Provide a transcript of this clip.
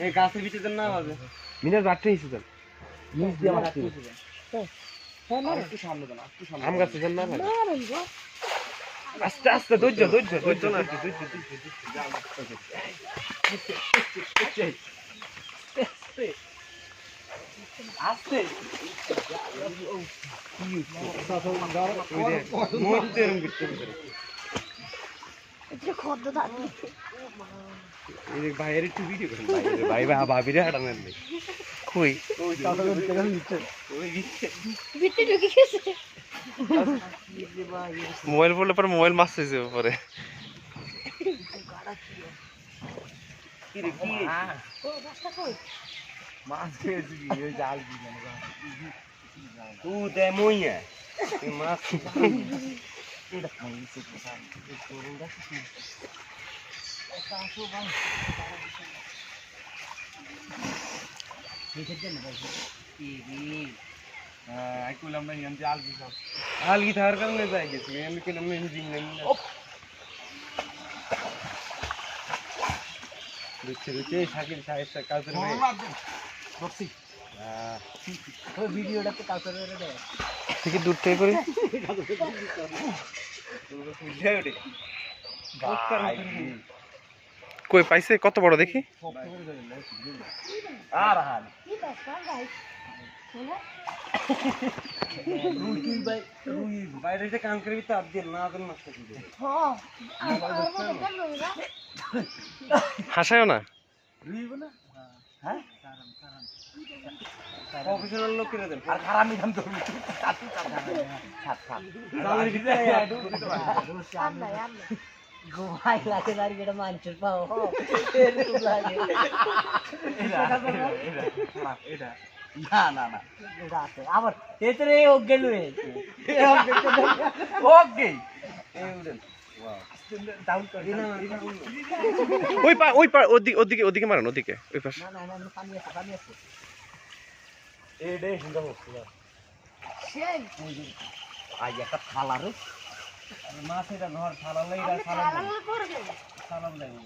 এই গাছের ভিতরে না হবে মিনার বাটতে হিসু দেন নিচ দিয়ে মারতে একটু সামনে দেন একটু সামনে আম গাছে দেন না ভাই আস্তে আস্তে ধৈর্য না আর কি আস্তে মরতে এরকম করতে বাইরে একটু ভিডিও করেন ভাই ভাবিরে হাঁটানোর নেই কই মোবাইল পড়লে পরে মোবাইল মাছ হয়েছে পরে আলগি থাকার কারণে যাই গেছি আমি কেলাম শাকিল সাহেব কালচার ভিডিওটাতে কালচার থেকে দূর থেকে করি কই পাইছে কত বড় দেখি আর হাল বাইরে যে কাম করবি তার দিয়ে না দেন নষ্ট করে হাসায়ও না রুইব না হ্যাঁ প্রফেশনাল লোক কিনে দেন আর খারাপই দাম ধরবি ঘুমাই লাগে দাঁড়িয়ে এটা মানুষের পাও না আবার এতে অজ্ঞান হয়েছে ওকে ওদিকে মারেন ওদিকে ওই পাশে না পানি আছে এইটাই সুন্দর হচ্ছে সেই আজ একটা থালা রে মাছ এটা ধর থালা লইরা থালা করে থালা দেবো